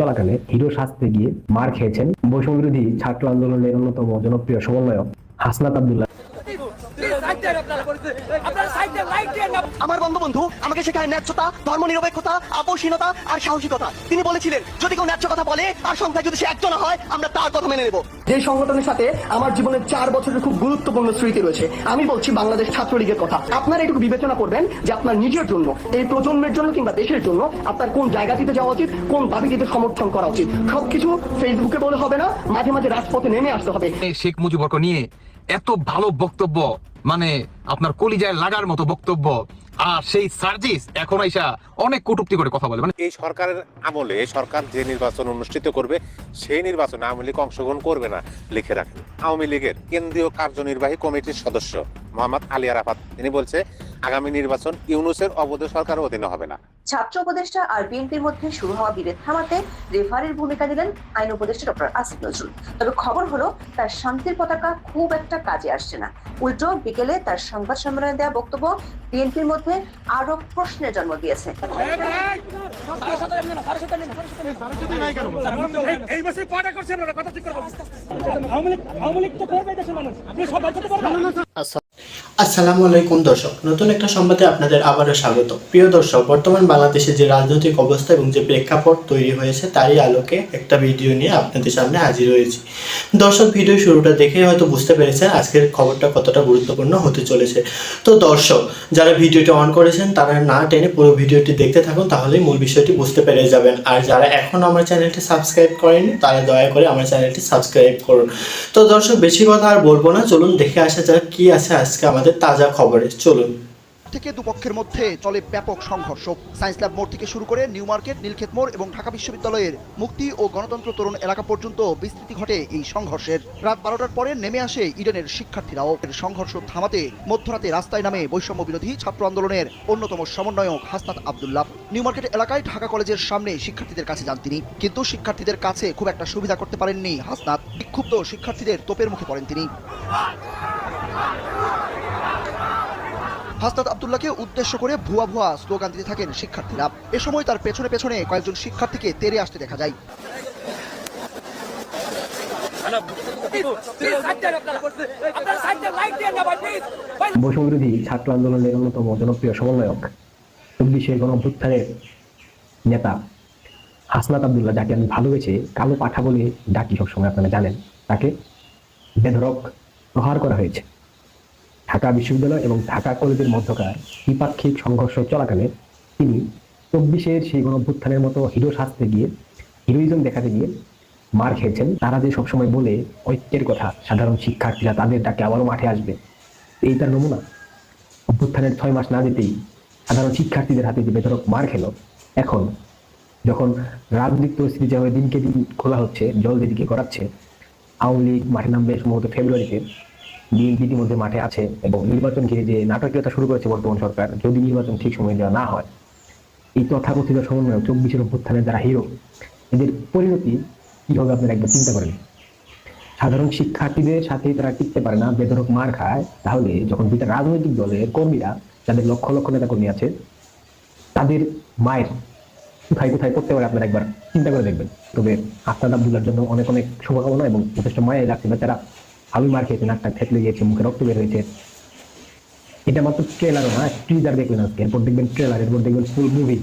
চলাকালে হিরো সাজতে গিয়ে মার খেয়েছেন বৈষম্য বিরোধী ছাত্র আন্দোলনের অন্যতম জনপ্রিয় সমন্বয়ক হাসনাত আব্দুল্লাহ। আমার বঙ্গবন্ধু আমাকে শেখায় ন্যায্যতা, ধর্মনিরপেক্ষতা, আপোষহীনতা আর সাহসিকতা। তিনি বলেছিলেন যদি কেউ ন্যায্য কথা বলে আর সংখ্যায় যদি সে একজন হয় আমরা তার কথা মেনে নেব। যে সংগঠনের সাথে আমার জীবনের 4 বছরের খুব গুরুত্বপূর্ণ স্মৃতি রয়েছে, আমি বলছি বাংলাদেশ ছাত্রলীগের কথা। আপনারা এটুকু বিবেচনা করবেন যে আপনার নিজের জন্য, এই প্রজন্মের জন্য কিংবা দেশের জন্য আপনার কোন জায়গাটিতে যাওয়া উচিত, কোন দাবিটিতে সমর্থন করা উচিত। সবকিছু ফেসবুকে বলে হবে না, মাঝে মাঝে রাজপথে নেমে আসতে হবে। শেখ মুজিবকে নিয়ে এত ভালো বক্তব্য, মানে আপনার কলিজায় লাগার মতো বক্তব্য, আর সেই সার্জিস এখন আইসা অনেক কটূক্তি করে কথা বলে। মানে এই সরকারের আমলে এই সরকার যে নির্বাচন অনুষ্ঠিত করবে সেই নির্বাচনে আওয়ামী লীগ অংশগ্রহণ করবে না লিখে রাখেন। আওয়ামী লীগের কেন্দ্রীয় কার্যনির্বাহী কমিটির সদস্য মোহাম্মদ আলী আরাফাত তিনি বলছে আগামী নির্বাচন ইউনূসের অবৈধ সরকারের অধীনে হবে না। ছাত্র উপদেষ্টা আর বিএনপির মধ্যে শুরু হওয়া বিরোধ থামাতে রেফারির ভূমিকা নিলেন আইন উপদেষ্টা ডক্টর আসিফ নজরুল। তবে খবর হলো তার শান্তির পতাকা খুব একটা কাজে আসছে না। উল্টো বিকেলে তার সংবাদ সম্মেলনে দেওয়া বক্তব্য বিএনপির মধ্যে আরো প্রশ্নের জন্ম দিয়েছে। আসসালামু আলাইকুম দর্শক, নতুন একটা সংবাদে আপনাদের আবারও স্বাগত। প্রিয় দর্শক, বর্তমান বাংলাদেশে যে রাজনৈতিক অবস্থা এবং যে প্রেক্ষাপট তৈরি হয়েছে তারই আলোকে একটা ভিডিও নিয়ে আপনাদের সামনে হাজির হয়েছি। দর্শক, ভিডিও শুরুটা দেখে হয়তো বুঝতে পেরেছেন আজকের খবরটা কতটা গুরুত্বপূর্ণ হতে চলেছে। তো দর্শক, যারা ভিডিওটি অন করেছেন তারা না টেনে পুরো ভিডিওটি দেখতে থাকুন, তাহলেই মূল বিষয়টি বুঝতে পেরে যাবেন। আর যারা এখনও আমার চ্যানেলটি সাবস্ক্রাইব করেনি তারা দয়া করে আমার চ্যানেলটি সাবস্ক্রাইব করুন। তো দর্শক, বেশি কথা আর বলবো না, চলুন দেখে আসা যাক কি আছে আজকে আমাদের তাজা খবরে। চলুন। থেকে দুপক্ষের মধ্যে চলে ব্যাপক সংঘর্ষ। সায়েন্স ল্যাব মোড় থেকে শুরু করে নিউ মার্কেট, নীলক্ষেত মোড় এবং ঢাকা বিশ্ববিদ্যালয়ের মুক্তি ও গণতন্ত্র তরুণ এলাকা পর্যন্ত বিস্তৃতি ঘটে এই সংঘর্ষের। রাত 12টার পরে নেমে আসে ইডেনের শিক্ষার্থীরাও। সংঘর্ষ থামাতে মধ্যরাতে রাস্তায় নামে বৈষম্য বিরোধী ছাত্র আন্দোলনের অন্যতম সমন্বয়ক হাসনাত আব্দুল্লাহ। নিউ মার্কেট এলাকায় ঢাকা কলেজের সামনে শিক্ষার্থীদের কাছে যান তিনি, কিন্তু শিক্ষার্থীদের কাছে খুব একটা সুবিধা করতে পারেননি হাসনাত। বিক্ষুব্ধ শিক্ষার্থীদের তোপের মুখে পড়েন তিনি। হাসনাত আব্দুল্লাহকে উদ্দেশ্য করে ভুয়া ভুয়া স্লোগান দিতে থাকেন শিক্ষার্থীরা। এ সময় তার পেছনে পেছনে কয়েকজন শিক্ষার্থীকে তেড়ে আসতে দেখা যায়। বৈষম্য বিরোধী ছাত্র আন্দোলনের অন্যতম জনপ্রিয় সমন্বয়ক 24 গণঅভ্যুত্থানের নেতা হাসনাত আব্দুল্লাহ, যাকে আমি ভালোবেসে কালো পাঠা বলে ডাকি সবসময়, আপনারা জানেন, তাকে বেধড়ক প্রহার করা হয়েছে। ঢাকা বিশ্ববিদ্যালয় এবং ঢাকা কলেজের মধ্যকার দ্বিপাক্ষিক সংঘর্ষ চলাকালে তিনি 24 সেই গণঅভ্যুত্থানের মতো হিরো সাজতে গিয়ে, হিরোইজম দেখাতে গিয়ে মার খেয়েছেন। তারা যে সবসময় বলে ঐক্যের কথা, সাধারণ শিক্ষার্থীরা তাদের ডাকে আবারও মাঠে আসবে, এই তার নমুনা। অভ্যুত্থানের 6 মাস না যেতেই সাধারণ শিক্ষার্থীদের হাতে যে বেধড়ক মার খেল, এখন যখন রাজনৈতিক পরিস্থিতি যেভাবে দিনকে দিন খোলা হচ্ছে, জল যেদিকে করাচ্ছে, আওয়ামী লীগ মাঠে নামবে সম্ভবত ফেব্রুয়ারিতে, বিএনপি ইতিমধ্যে মাঠে আছে এবং নির্বাচন ঘিরে যে নাটকীয়তা শুরু করেছে বর্তমান সরকার, যদি নির্বাচন ঠিক সময় দেওয়া না হয়, এই তথাকথিত সমন্বয় 24 অভ্যুত্থানের যারা হিরো, এদের পরিণতি কি হবে আপনারা একবার চিন্তা করেন। সাধারণ শিক্ষার্থীদের সাথে তারা টিকতে পারে না, বেধড়ক মার খায়, তাহলে যখন দুইটা রাজনৈতিক দলের কর্মীরা, যাদের লক্ষ লক্ষ নেতা কর্মী আছে, তাদের মায়ের কোথায় কোথায় করতে পারে আপনারা একবার চিন্তা করে দেখবেন। তবে হাসনাত আব্দুল্লাহর জন্য অনেক অনেক শুভকামনা এবং যথেষ্ট মায়াই লাগছে। তারা ভালোই মার খেয়েছে, নাকটা থেতলে গিয়েছে, মুখে রক্ত বের হয়েছে। এটা মাত্র ট্রেলারও না, টিজার দেখবেন আজকে, এরপর দেখবেন ট্রেলার, এরপর দেখবেন ফুল মুভি,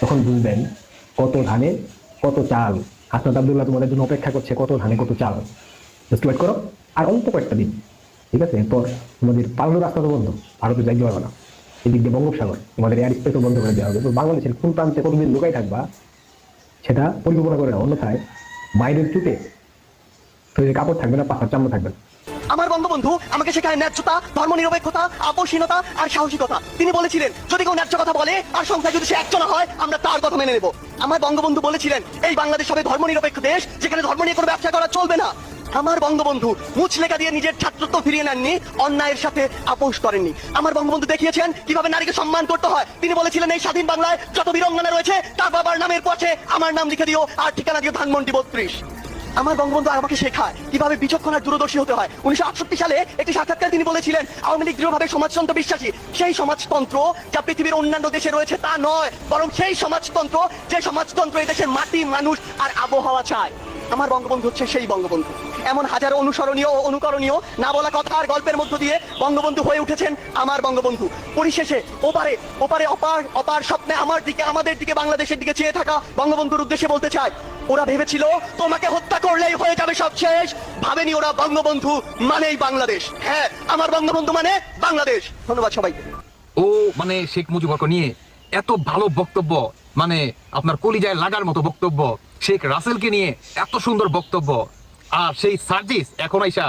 তখন বুঝবেন কত ধানে কত চাল। হাসনাত আব্দুল্লাহ তোমাদের জন্য অপেক্ষা করছে, কত ধানে কত চাল। জাস্ট ওয়েট করো, আর অল্প কয়েকটা দিন, ঠিক আছে? এরপর তোমাদের পালানোর রাস্তা তো বন্ধ, ভারতে যাইতে পারবে না। এদিক দিয়ে বঙ্গোপসাগর, তোমাদের এয়ার স্পেসও বন্ধ করে দেওয়া হবে। তো বাংলাদেশের কোন প্রান্তে কতদিন লুকাই থাকবা সেটা পরিকল্পনা করে না, অন্যথায় বাইরের চুটে শরীরে কাপড় থাকবে না, পাখার চামড়া থাকবে না। আমার বঙ্গবন্ধু আমাকে শেখায় ন্যায্যতা, ধর্মনিরপেক্ষতা, আপোষহীনতা আর সাহসিকতা। তিনি বলেছিলেন যদি কেউ ন্যায্য কথা বলে আর সংখ্যায় যদি সে একজন হয় আমরা তার কথা মেনে নেব। আমার বঙ্গবন্ধু বলেছিলেন এই বাংলাদেশ হবে ধর্মনিরপেক্ষ দেশ, যেখানে ধর্ম নিয়ে কোনো ব্যবসা করা চলবে না। আমার বঙ্গবন্ধু মুচলেখা দিয়ে নিজের ছাত্রত্ব ফিরিয়ে নেননি, অন্যায়ের সাথে আপোষ করেননি। আমার বঙ্গবন্ধু দেখিয়েছেন কিভাবে নারীকে সম্মান করতে হয়। তিনি বলেছিলেন এই স্বাধীন বাংলায় যত বীরঙ্গনা রয়েছে তার বাবার নামের পাশে আমার নাম লিখে দিও আর ঠিকানা দিও ধানমন্ডি 32। আমার বঙ্গবন্ধু আমাকে শেখায় কিভাবে বিচক্ষণ আর দূরদর্শী হতে হয়। 1968 সালে একটি সাক্ষাৎকার তিনি বলেছিলেন, আওয়ামী লীগ দৃঢ়ভাবে সমাজতন্ত্র বিশ্বাসী। সেই সমাজতন্ত্র যা পৃথিবীর অন্যান্য দেশে রয়েছে তা নয়, বরং সেই সমাজতন্ত্র যে সমাজতন্ত্র এই দেশের মাটি, মানুষ আর আবহাওয়া চায়। আমার বঙ্গবন্ধু হচ্ছে সেই বঙ্গবন্ধু। এমন হাজারো অনুসরণীয় ও অনুকরণীয় না বলা কথা আর গল্পের মধ্য দিয়ে বঙ্গবন্ধু হয়ে উঠেছেন আমার বঙ্গবন্ধু। পরিশেষে ওপারে ওপারে অপার অপার স্বপ্নে আমার দিকে, আমাদের দিকে, বাংলাদেশের দিকে চেয়ে থাকা বঙ্গবন্ধুর উদ্দেশ্যে বলতে চাই, ওরা ভেবেছিল তোমাকে হত্যা করলেই হয়ে যাবে সব শেষ। ভাবেনি ওরা বঙ্গবন্ধু মানেই বাংলাদেশ। হ্যাঁ, আমার বঙ্গবন্ধু মানে বাংলাদেশ। ধন্যবাদ সবাইকে। ও মানে শেখ মুজিবকে নিয়ে এত ভালো বক্তব্য, মানে আপনার কলিজায় লাগার মতো বক্তব্য, শেখ রাসেলকে নিয়ে এত সুন্দর বক্তব্য, আর সেই সার্জিস এখন আইসা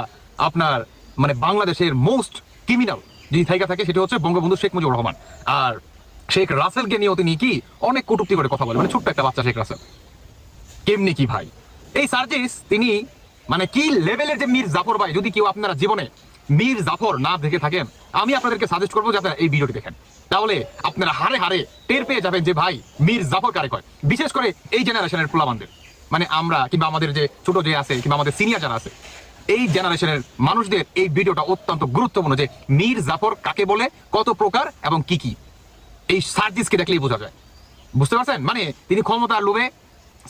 আপনার মানে বাংলাদেশের মোস্ট ক্রিমিনাল যদি থাইকা থাকে সেটা হচ্ছে বঙ্গবন্ধু শেখ মুজিবুর রহমান। আর শেখ রাসেলকে নিয়েও তিনি কি অনেক কটূক্তি করে কথা বলে, মানে ছোট্ট একটা বাচ্চা শেখ রাসেল কেমনি কি ভাই। এই সার্জিস তিনি মানে কি লেভেলের যে মীর জাফর ভাই, যদি কেউ আপনারা জীবনে মীর জাফর না দেখে থাকেন, আমি আপনাদেরকে সাজেস্ট করবো যে আপনারা এই ভিডিওটি দেখেন, তাহলে আপনারা হারে হারে টের পেয়ে যাবেন যে ভাই মীর জাফর কারে কয়। বিশেষ করে এই জেনারেশনের পোলাবানদের, মানে আমরা কিংবা আমাদের যে ছোট যে আছে কিংবা আমাদের সিনিয়র যারা আছে, এই জেনারেশনের মানুষদের এই ভিডিওটা অত্যন্ত গুরুত্বপূর্ণ যে মীর জাফর কাকে বলে, কত প্রকার এবং কি কি। এই সার্জিসকে দেখলেই বোঝা যায়, বুঝতে পারছেন? মানে তিনি ক্ষমতার লোভে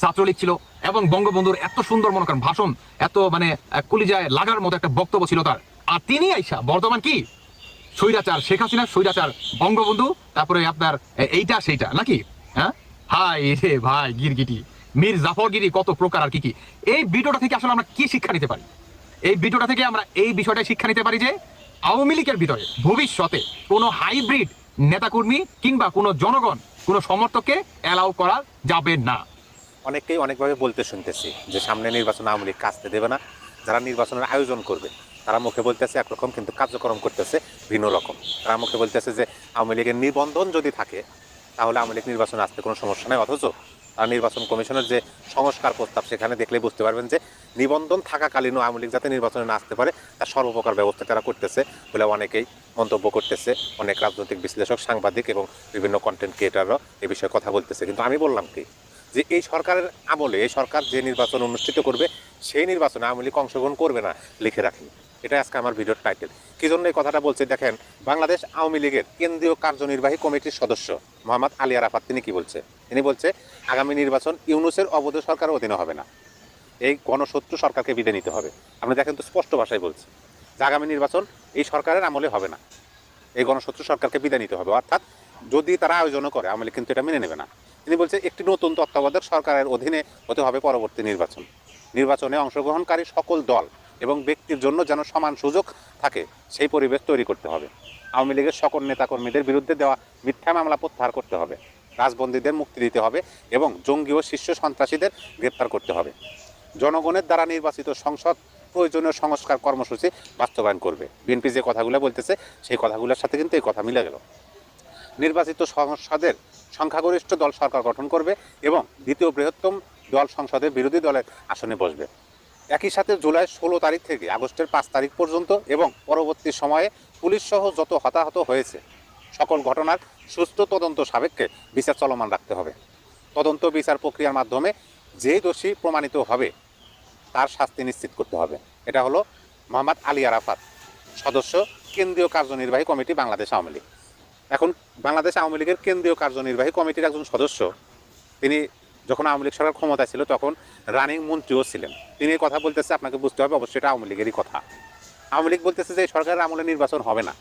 ছাত্রলীগ ছিল এবং বঙ্গবন্ধুর এত সুন্দর মনে করেন ভাষণ, এত মানে কলিজায় লাগার মতো একটা বক্তব্য ছিল তার। আর তিনি আইসা বর্তমান কি স্বৈরাচার শেখ হাসিনা, স্বৈরাচার বঙ্গবন্ধু, তারপরে আপনার এইটা সেইটা নাকি। হ্যাঁ হাই রে ভাই, গিরগিটি মীর জাফরগিরি কত প্রকার আর কি কি। এই ভিডিওটা থেকে আসলে আমরা কি শিক্ষা নিতে পারি? এই ভিডিওটা থেকে আমরা এই বিষয়টা শিক্ষা নিতে পারি যে আওয়ামী লীগের ভিতরে ভবিষ্যতে কোনো হাইব্রিড নেতাকর্মী কিংবা কোনো জনগণ, কোনো সমর্থককে অ্যালাউ করা যাবে না। অনেকেই অনেকভাবে বলতে শুনতেছি যে সামনে নির্বাচন আওয়ামী লীগ কাজতে দেবে না, যারা নির্বাচনের আয়োজন করবে তারা মুখে বলতেছে একরকম কিন্তু কার্যক্রম করতেছে ভিন্ন রকম। তারা মুখে বলতেছে যে আওয়ামী লীগের নিবন্ধন যদি থাকে তাহলে আওয়ামী লীগ নির্বাচনে আসতে কোনো সমস্যা নেই, অথচ আর নির্বাচন কমিশনের যে সংস্কার প্রস্তাব সেখানে দেখলে বুঝতে পারবেন যে নিবন্ধন থাকাকালীনও আওয়ামী লীগ যাতে নির্বাচনে না আসতে পারে তার সর্বপ্রকার ব্যবস্থা তারা করতেছে বলে অনেকেই মন্তব্য করতেছে। অনেক রাজনৈতিক বিশ্লেষক, সাংবাদিক এবং বিভিন্ন কন্টেন্ট ক্রিয়েটাররা এই বিষয়ে কথা বলতেছে। কিন্তু আমি বললাম কি যে এই সরকারের আমলে এই সরকার যে নির্বাচন অনুষ্ঠিত করবে সেই নির্বাচনে আওয়ামী লীগ অংশগ্রহণ করবে না, লিখে রাখেন। এটা আজকে আমার ভিডিওর টাইটেল। কি জন্য এই কথাটা বলছে দেখেন, বাংলাদেশ আওয়ামী লীগের কেন্দ্রীয় কার্যনির্বাহী কমিটির সদস্য মোহাম্মদ আলী আরাফাত তিনি কি বলছে? তিনি বলছে আগামী নির্বাচন ইউনূসের অবৈধ সরকারের অধীনে হবে না, এই গণশত্রু সরকারকে বিদায় নিতে হবে। আপনি দেখেন তো স্পষ্ট ভাষায় বলছে যে আগামী নির্বাচন এই সরকারের আমলে হবে না, এই গণশত্রু সরকারকে বিদায় নিতে হবে। অর্থাৎ যদি তারা আয়োজনও করে আওয়ামী লীগ কিন্তু এটা মেনে নেবে না। তিনি বলছে একটি নতুন তত্ত্বাবধায়ক সরকারের অধীনে হতে হবে পরবর্তী নির্বাচন। নির্বাচনে অংশগ্রহণকারী সকল দল এবং ব্যক্তির জন্য যেন সমান সুযোগ থাকে সেই পরিবেশ তৈরি করতে হবে। আওয়ামী লীগের সকল নেতাকর্মীদের বিরুদ্ধে দেওয়া মিথ্যা মামলা প্রত্যাহার করতে হবে, রাজবন্দীদের মুক্তি দিতে হবে এবং জঙ্গি ও শীর্ষ সন্ত্রাসীদের গ্রেপ্তার করতে হবে। জনগণের দ্বারা নির্বাচিত সংসদ প্রয়োজনীয় সংস্কার কর্মসূচি বাস্তবায়ন করবে। বিএনপি যে কথাগুলো বলতেছে সেই কথাগুলোর সাথে কিন্তু এই কথা মিলে গেল। নির্বাচিত সংসদের সংখ্যাগরিষ্ঠ দল সরকার গঠন করবে এবং দ্বিতীয় বৃহত্তম দল সংসদের বিরোধী দলের আসনে বসবে। একই সাথে জুলাই 16 তারিখ থেকে আগস্টের 5 তারিখ পর্যন্ত এবং পরবর্তী সময়ে পুলিশ সহ যত হতাহত হয়েছে সকল ঘটনার সুস্থ তদন্ত সাপেক্ষে বিচার চলমান রাখতে হবে। তদন্ত বিচার প্রক্রিয়ার মাধ্যমে যে দোষী প্রমাণিত হবে তার শাস্তি নিশ্চিত করতে হবে। এটা হলো মোহাম্মদ আলী আরাফাত, সদস্য কেন্দ্রীয় কার্যনির্বাহী কমিটি বাংলাদেশ আওয়ামী লীগ। এখন বাংলাদেশ আওয়ামী লীগের কেন্দ্রীয় কার্যনির্বাহী কমিটির একজন সদস্য, তিনি যখন আওয়ামী লীগ সরকার ক্ষমতায় ছিল তখন রানিং মন্ত্রীও ছিলেন। তিনি এই কথা বলতেছে, আপনাকে বুঝতে হবে অবশ্যই এটা আওয়ামী লীগেরই কথা। আওয়ামী লীগ বলতেছে যে এই সরকারের আমলে নির্বাচন হবে না,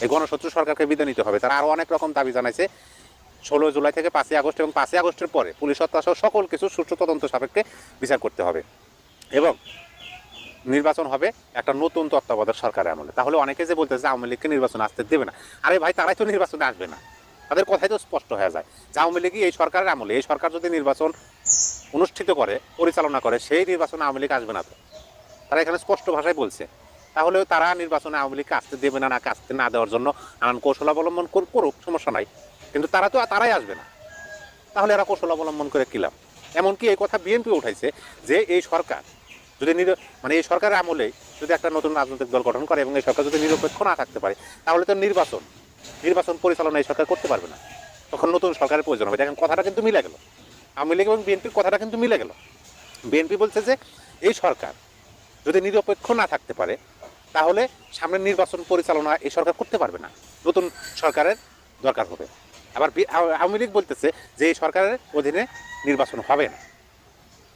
এই গণশত্রু সরকারকে বিদায় নিতে হবে। তারা আরও অনেক রকম দাবি জানাইছে। 16 জুলাই থেকে 5 আগস্ট এবং 5 আগস্টের পরে পুলিশ হত্যা সহ সকল কিছু সুষ্ঠু তদন্ত সাপেক্ষে বিচার করতে হবে এবং নির্বাচন হবে একটা নতুন তত্ত্বাবধায়ক সরকারের আমলে। তাহলে অনেকে যে বলতেছে আওয়ামী লীগকে নির্বাচন আসতে দেবে না, আরে ভাই তারাই তো নির্বাচনে আসবে না, তাদের কথাই তো স্পষ্ট হয়ে যায় যে আওয়ামী লীগই এই সরকারের আমলে, এই সরকার যদি নির্বাচন অনুষ্ঠিত করে, পরিচালনা করে, সেই নির্বাচনে আওয়ামী লীগ আসবে না। তো তারা এখানে স্পষ্ট ভাষায় বলছে। তাহলে তারা নির্বাচনে আওয়ামী লীগকে আসতে দেবে না, আসতে না দেওয়ার জন্য নানান কৌশল অবলম্বন করুক, সমস্যা নাই, কিন্তু তারাই আসবে না। তাহলে এরা কৌশল অবলম্বন করে কি লাভ? এমনকি এই কথা বিএনপি উঠাইছে যে এই সরকার যদি এই সরকারের আমলে যদি একটা নতুন রাজনৈতিক দল গঠন করে এবং এই সরকার যদি নিরপেক্ষ না থাকতে পারে তাহলে তো নির্বাচন পরিচালনা এই সরকার করতে পারবে না, তখন নতুন সরকারের প্রয়োজন হবে। দেখেন কথাটা কিন্তু মিলে গেল, আওয়ামী লীগ এবং বিএনপির কথাটা কিন্তু মিলে গেল। বিএনপি বলছে যে এই সরকার যদি নিরপেক্ষ না থাকতে পারে তাহলে সামনের নির্বাচন পরিচালনা এই সরকার করতে পারবে না, নতুন সরকারের দরকার হবে। আবার আওয়ামী লীগ বলতেছে যে এই সরকারের অধীনে নির্বাচন হবে না,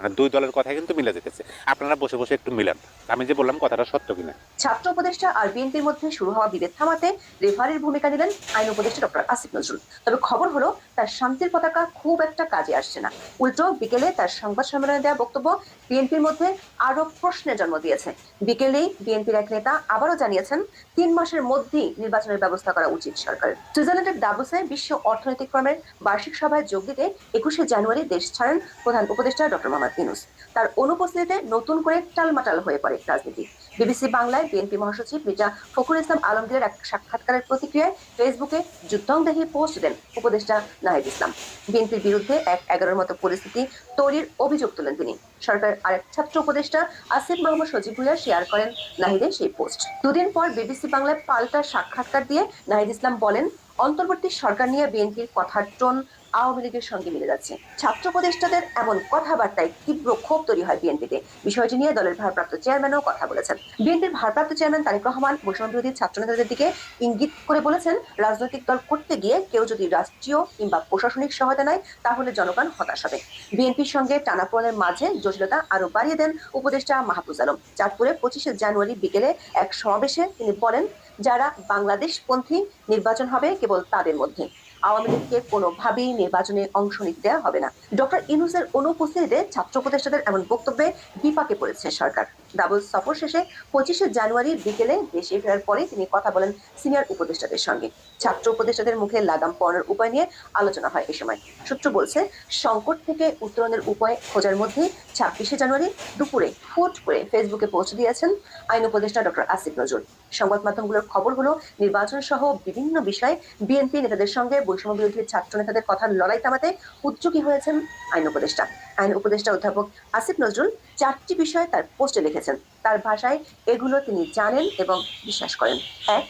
মানে দুই দলের কথা কিন্তু মিলে যেতেছে। আপনারা বসে বসে একটু মিলান, আমি যে বললাম কথাটা সত্য কিনা। ছাত্র উপদেষ্টা আর বিএনপির মধ্যে শুরু হওয়া বিভেদ থামাতে রেফারির ভূমিকা নিলেন আইন উপদেষ্টা ডক্টর আসিফ নজরুল। তবে খবর হলো তার শান্তির পতাকা খুব একটা কাজে আসছে না। উল্টো বিকেলে তার সংবাদ সম্মেলনে দেওয়া বক্তব্য বিএনপির মধ্যে আরো প্রশ্নের জন্ম দিয়েছে। বিকেলেই বিএনপির এক নেতা আবারও জানিয়েছেন 3 মাসের মধ্যেই নির্বাচনের ব্যবস্থা করা উচিত সরকারের। সুইজারল্যান্ডের দাভোসে বিশ্ব অর্থনৈতিক ফোরামের বার্ষিক সভায় যোগ দিতে 21শে জানুয়ারি দেশ ছাড়েন প্রধান উপদেষ্টা ডক্টর মোহাম্মদ ইউনূস। তার অনুপস্থিতিতে নতুন করে টালমাটাল হয়ে পড়ে রাজনীতি। বিবিসি বাংলায় বিএনপি মহাসচিব মির্জা ফখরুল ইসলাম আলমগীরের এক সাক্ষাৎকারের প্রতিক্রিয়ায় ফেসবুকে যুদ্ধংদেহী পোস্ট দেন উপদেষ্টা নাহিদ ইসলাম। বিএনপির বিরুদ্ধে 1-11 মতো পরিস্থিতি তৈরির অভিযোগ তুলেন তিনি। সরকারের আরেক ছাত্র উপদেষ্টা আসিফ মাহমুদ সজীব ভুঁইয়া শেয়ার করেন নাহিদের সেই পোস্ট। দুদিন পর বিবিসি বাংলায় পাল্টা সাক্ষাৎকার দিয়ে নাহিদ ইসলাম বলেন, অন্তর্বর্তী সরকার নিয়ে বিএনপির কথার টোন আওয়ামী লীগের সঙ্গে মিলে যাচ্ছে। ছাত্র উপদেষ্টাদের এমন কথাবার্তায় তীব্র ক্ষোভ তৈরি হয় বিএনপিতে। বিষয়টি নিয়ে দলের ভারপ্রাপ্ত চেয়ারম্যানও কথা বলেছেন। বিএনপির ভারপ্রাপ্ত চেয়ারম্যান তারেক রহমান বৈষম্য বিরোধী ছাত্র নেতাদের দিকে ইঙ্গিত করে বলেছেন, রাজনৈতিক দল করতে গিয়ে কেউ যদি রাষ্ট্রীয় কিংবা প্রশাসনিক সহায়তা নেয় তাহলে জনগণ হতাশ হবে। বিএনপির সঙ্গে টানাপোড়েনের মাঝে জটিলতা আরো বাড়িয়ে দেন উপদেষ্টা মাহফুজ আলম। চাঁদপুরে 25শে জানুয়ারি বিকেলে এক সমাবেশে তিনি বলেন, যারা বাংলাদেশপন্থী নির্বাচন হবে কেবল তাদের মধ্যে, আওয়ামী লীগকে কোনোভাবেই নির্বাচনে অংশ নিতে দেওয়া হবে না। ডক্টর ইউনূসের অনুপস্থিতিতে ছাত্র উপদেষ্টাদের এমন বক্তব্যে বিপাকে পড়েছে সরকার। দাভোস সফর শেষে 25শে জানুয়ারি বিকেলে দেশে ফেরার পরে তিনি কথা বলেন সিনিয়র উপদেষ্টাদের সঙ্গে। ছাত্র উপদেষ্টাদের মুখে লাগাম পড়ানোর উপায় নিয়ে আলোচনা হয় এ সময়। সূত্র বলছে, সংকট থেকে উত্তরণের উপায় খোঁজার মধ্যে 26শে জানুয়ারি দুপুরে হুট করে ফেসবুকে পোস্ট দিয়েছেন আইন উপদেষ্টা ডক্টর আসিফ নজরুল। সংবাদ মাধ্যমগুলোর খবর হলো, নির্বাচন সহ বিভিন্ন বিষয়ে বিএনপি নেতাদের সঙ্গে বৈষম্য বিরোধী ছাত্র নেতাদের কথার লড়াই থামাতে উদ্যোগী হয়েছেন আইন উপদেষ্টা। আইন উপদেষ্টা অধ্যাপক আসিফ নজরুল 4টি বিষয়ে তার পোস্টে লিখেছেন। তার ভাষায় এগুলো তিনি জানেন এবং বিশ্বাস করেন। 1,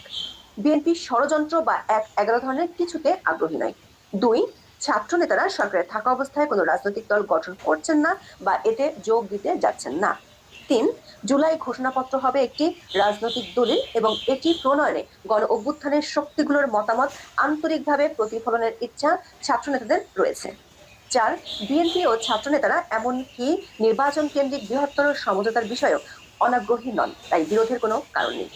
বিএনপি ষড়যন্ত্র বা 1-11 ধরনের কিছুতে আগ্রহী নয়। 2, ছাত্র নেতারা সরকারে থাকা অবস্থায় কোনো রাজনৈতিক দল গঠন করছেন না বা এতে যোগ দিতে যাচ্ছেন না। 3, জুলাই ঘোষণাপত্র হবে একটি রাজনৈতিক দলিল এবং এটি প্রণয়নে গণ অভ্যুত্থানের শক্তিগুলোর মতামত আন্তরিকভাবে প্রতিফলনের ইচ্ছা ছাত্র নেতাদের রয়েছে। 4, বিএনপি ও ছাত্র নেতারা এমনকি নির্বাচন কেন্দ্রিক বৃহত্তর সমঝোতার বিষয়েও অনাগ্রহী নন, তাই বিরোধের কোনো কারণ নেই।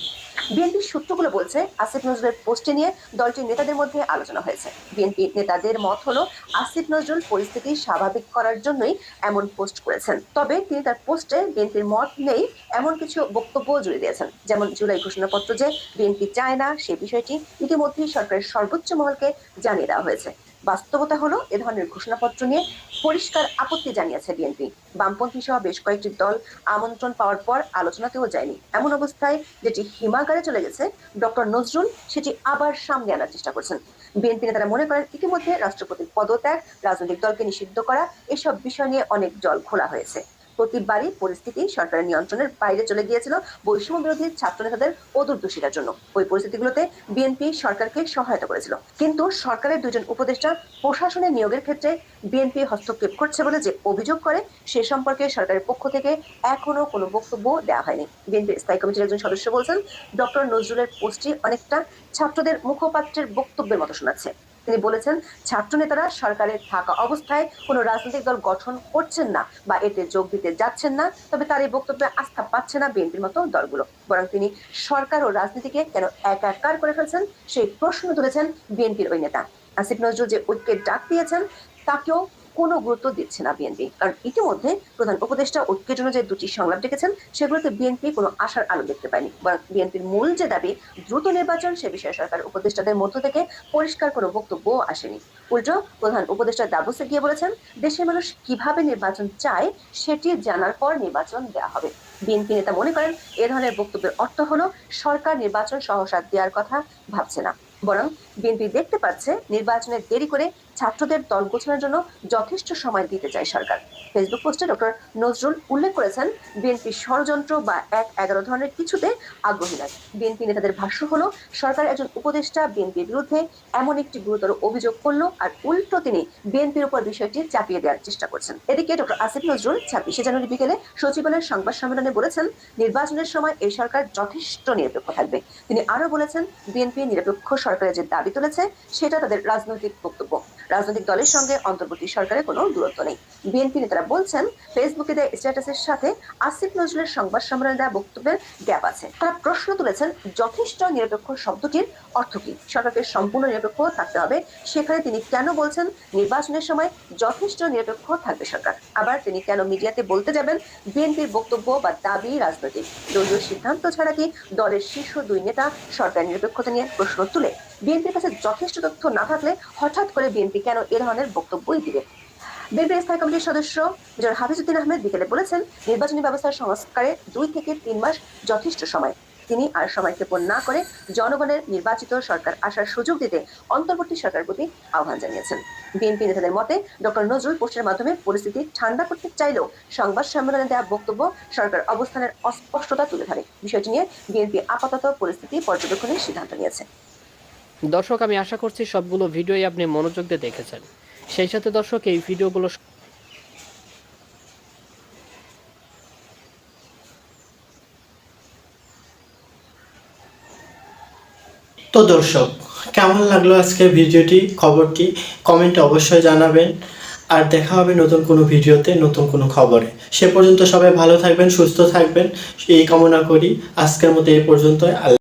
বিএনপির সূত্রগুলো বলছে, আসিফ নজরুলের পোস্টে নিয়ে দলটির নেতাদের মধ্যে আলোচনা হয়েছে। বিএনপি নেতাদের মত হলো, আসিফ নজরুল পরিস্থিতি স্বাভাবিক করার জন্যই এমন পোস্ট করেছেন। তবে তিনি তার পোস্টে বিএনপির মত নেই এমন কিছু বক্তব্য জুড়ে দিয়েছেন। যেমন, জুলাই ঘোষণাপত্র যে বিএনপি চায় না সে বিষয়টি ইতিমধ্যেই সরকারের সর্বোচ্চ মহলকে জানিয়ে দেওয়া হয়েছে। বাস্তবতা হলো, এ ধরনের ঘোষণাপত্র নিয়ে পরিষ্কার আপত্তি জানিয়েছে বিএনপি। বামপন্থী সহ বেশ কয়েকটি দল আমন্ত্রণ পাওয়ার পর আলোচনাতেও যায়নি। এমন অবস্থায় যেটি হিমাগারে চলে গেছে, ডক্টর নজরুল সেটি আবার সামনে আনার চেষ্টা করছেন। বিএনপি নেতারা মনে করেন, ইতিমধ্যে রাষ্ট্রপতির পদত্যাগ, রাজনৈতিক দলকে নিষিদ্ধ করা, এসব বিষয় নিয়ে অনেক জল খোলা হয়েছে। প্রতিবারই পরিস্থিতি সরকারের নিয়ন্ত্রণের বাইরে চলে গিয়েছিল বৈষম্য বিরোধী ছাত্র নেতাদের অদূরদর্শিতার জন্য। ওই পরিস্থিতিগুলোতে বিএনপি সরকারকে সহায়তা করেছিল। কিন্তু সরকারের 2 জন উপদেষ্টা প্রশাসনে নিয়োগের ক্ষেত্রে বিএনপি হস্তক্ষেপ করছে বলে যে অভিযোগ করে, সে সম্পর্কে সরকারের পক্ষ থেকে এখনো কোনো বক্তব্য দেওয়া হয়নি। বিএনপির স্থায়ী কমিটির একজন সদস্য বলছেন, ডক্টর নজরুলের পোস্টটি অনেকটা ছাত্রদের মুখপাত্রের বক্তব্যের মতো শোনাচ্ছে। তিনি বলেছেন, ছাত্র নেতারা সরকারে থাকা অবস্থায় কোনো রাজনৈতিক দল গঠন করছেন না বা এতে যোগ দিতে যাচ্ছেন না। তবে তার এই বক্তব্যে আস্থা পাচ্ছে না বিএনপির মতো দলগুলো। বরং তিনি সরকার ও রাজনীতিকে কেন একাকার করে ফেলছেন সেই প্রশ্ন তুলেছেন বিএনপির ওই নেতা। আসিফ নজরুল যে ঐক্যের ডাক দিয়েছেন তাকেও কোনো গুরুত্ব দিচ্ছে না বিএনপি। কারণ ইতিমধ্যে প্রধান উপদেষ্টা ঐক্যের জন্য যে 2টি সংলাপ ডেকেছেন, সেগুলোতে বিএনপি কোনো আশার আলো দেখতে পায়নি। বরং বিএনপির মূল যে দাবি দ্রুত নির্বাচন, সে বিষয়ে সরকার উপদেষ্টাদের মধ্য থেকে পরিষ্কার কোনো বক্তব্য আসেনি। উল্টো প্রধান উপদেষ্টা দাভোসে গিয়ে বলেছেন, দেশের মানুষ কিভাবে নির্বাচন চায় সেটি জানার পর নির্বাচন দেওয়া হবে। বিএনপি নেতা মনে করেন, এ ধরনের বক্তব্যের অর্থ হলো সরকার নির্বাচন সহসা দেওয়ার কথা ভাবছে না, বরং বিএনপি দেখতে পাচ্ছে নির্বাচনের দেরি করে ছাত্রদের দল গোছানোর জন্য যথেষ্ট সময় দিতে চায় সরকার। ফেসবুক পোস্টে ডক্টর নজরুল উল্লেখ করেছেন, বিএনপি ষড়যন্ত্র বা ১-১১ ধরনের কিছুতে আগ্রহী নয়। বিএনপি নেতাদের ভাষ্য হলো, সরকার একজন উপদেষ্টা বিএনপির বিরুদ্ধে এমন একটি গুরুতর অভিযোগ করলো আর উল্টো তিনি বিএনপির উপর বিষয়টি চাপিয়ে দেওয়ার চেষ্টা করছেন। এদিকে ডক্টর আসিফ নজরুল ২৬শে জানুয়ারি বিকেলে সচিবালয়ের সংবাদ সম্মেলনে বলেছেন, নির্বাচনের সময় এই সরকার যথেষ্ট নিরপেক্ষ থাকবে। তিনি আরো বলেছেন, বিএনপি নিরপেক্ষ সরকারের যে দাবি তুলেছে সেটা তাদের রাজনৈতিক বক্তব্য। রাজনৈতিক দলের সঙ্গে অন্তর্বর্তী সরকারের কোনো দূরত্ব নেই। বিএনপি নেতারা বলছেন, ফেসবুকে দেওয়া স্ট্যাটাসের সাথে আসিফ নজরুলের সংবাদ সম্মেলনে দেওয়া বক্তব্যের গ্যাপ আছে। তারা প্রশ্ন তুলেছেন, যথেষ্ট নিরপেক্ষ শব্দটির অর্থ কি? সরকারকে সম্পূর্ণ নিরপেক্ষ থাকতে হবে, সেখানে তিনি কেন বলছেন নির্বাচনের সময় যথেষ্ট নিরপেক্ষ থাকবে সরকার? আবার তিনি কেন মিডিয়াতে বলতে যাবেন বিএনপির বক্তব্য বা দাবি রাজনৈতিক? দলীয় সিদ্ধান্ত ছাড়া কি দলের শীর্ষ দুই নেতা সরকার নিরপেক্ষতা নিয়ে প্রশ্ন তুলে বিএনপির কাছে যথেষ্ট তথ্য না থাকলে হঠাৎ করে বিএনপি কেন এ ধরনের বক্তব্যই দিবে? বিএনপির স্থায়ী কমিটির সদস্য মেজর হাফিজউদ্দিন আহমেদ বিকেলে বলেছেন, নির্বাচনী ব্যবস্থার সংস্কারে ২ থেকে ৩ মাস যথেষ্ট সময়। তিনি আর সময় ক্ষেপণ না করে জনগণের নির্বাচিত সরকার আসার সুযোগ দিতে অন্তর্বর্তী সরকারের প্রতি আহ্বান জানিয়েছেন। বিএনপি নেতাদের মতে, ডক্টর নজরুল পোস্টের মাধ্যমে পরিস্থিতি ঠান্ডা করতে চাইলেও সংবাদ সম্মেলনে দেওয়া বক্তব্য সরকার অবস্থানের অস্পষ্টতা তুলে ধরে। বিষয়টি নিয়ে বিএনপি আপাতত পরিস্থিতি পর্যবেক্ষণের সিদ্ধান্ত নিয়েছে। দর্শক, আমি আশা করছি সবগুলো ভিডিওই আপনি মনোযোগ দিয়ে দেখেছেন। সেই সাথে দর্শক, এই ভিডিওগুলো তো দর্শক, কেমন লাগলো আজকের ভিডিওটি, খবরটি কমেন্টে অবশ্যই জানাবেন। আর দেখা হবে নতুন কোনো ভিডিওতে, নতুন কোনো খবরে। সে পর্যন্ত সবাই ভালো থাকবেন, সুস্থ থাকবেন, এই কামনা করি। আজকের মতো এই পর্যন্ত।